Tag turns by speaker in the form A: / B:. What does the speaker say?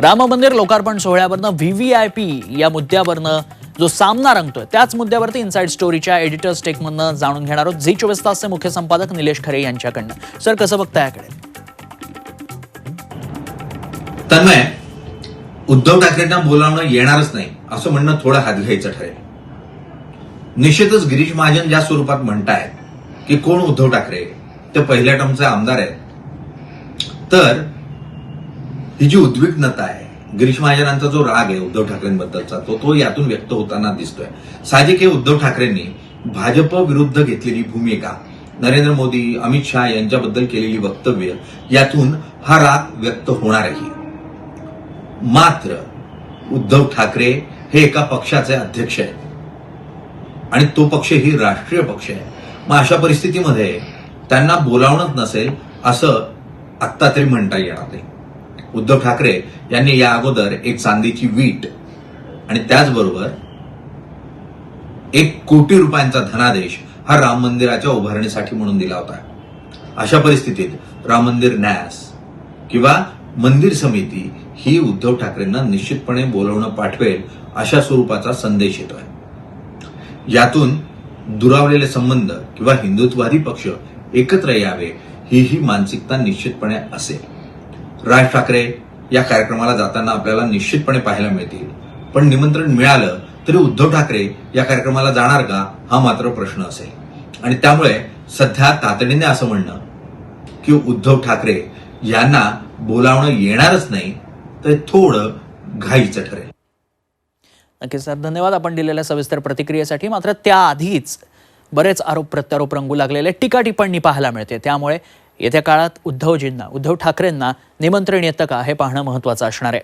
A: राम मंदिर लोकार्पण सोहळ्यावरनं व्हीव्हीआयपी या मुद्द्यावरनं जो सामना रंगतोय त्याच मुद्द्यावरती इनसाइड स्टोरीच्या एडिटर्स टेकमधनं जाणून घेणार आहोत झी 24 तासचे मुख्य संपादक निलेश खरे यांच्याकडनं। सर, कसं बघताय याकडे?
B: तन्मय, उद्धव ठाकरेंना बोलावणं येणारच नाही असं म्हणणं थोडं हातघ्यायचं ठरेल। निश्चितच गिरीश महाजन ज्या स्वरूपात म्हणतायत की कोण उद्धव ठाकरे, ते पहिल्या टर्मचे आमदार आहेत, तर ही जी उद्विग्नता आहे, गिरीश महाजनांचा जो राग आहे उद्धव ठाकरेंबद्दलचा, तो यातून व्यक्त होताना दिसतोय। साहजिक आहे, उद्धव ठाकरेंनी भाजप विरुद्ध घेतलेली भूमिका, नरेंद्र मोदी, अमित शहा यांच्याबद्दल केलेली वक्तव्य, यातून हा राग व्यक्त होणार आहे। मात्र उद्धव ठाकरे हे एका पक्षाचे अध्यक्ष आहेत आणि तो पक्ष ही राष्ट्रीय पक्ष आहे। मग अशा परिस्थितीमध्ये त्यांना बोलावणंच नसेल असं आत्ता तरी म्हणता येणार नाही। उद्धव ठाकरे यांनी या अगोदर एक चांदीची वीट आणि त्याचबरोबर 1 कोटी रुपयांचा धनादेश हा राम मंदिराच्या उभारणीसाठी म्हणून दिला होता। अशा परिस्थितीत राम मंदिर न्यास किंवा मंदिर समिती ही उद्धव ठाकरेंना निश्चितपणे बोलवणं पाठवेल अशा स्वरूपाचा संदेश येतोय। यातून दुरावलेले संबंध किंवा हिंदुत्ववादी पक्ष एकत्र यावे ही मानसिकता निश्चितपणे असेल। राज ठाकरे या कार्यक्रमाला जाताना आपल्याला निश्चितपणे पाहायला मिळतील, पण निमंत्रण मिळालं तरी उद्धव ठाकरे या कार्यक्रमाला जाणार का, हा मात्र प्रश्न असेल। आणि त्यामुळे सध्या तातडीने असं म्हणणं की उद्धव ठाकरे यांना बोलावणं येणारच नाही, तर थोडं घाईचं ठरेल।
A: नक्कीच सर, धन्यवाद आपण दिलेल्या सविस्तर प्रतिक्रियेसाठी। मात्र त्याआधीच बरेच आरोप प्रत्यारोप रंगू लागलेले, टीका टिप्पणी पाहायला मिळते। त्यामुळे येत्या काळात उद्धव ठाकरेंना निमंत्रण येतं का हे पाहणं महत्त्वाचं असणार आहे।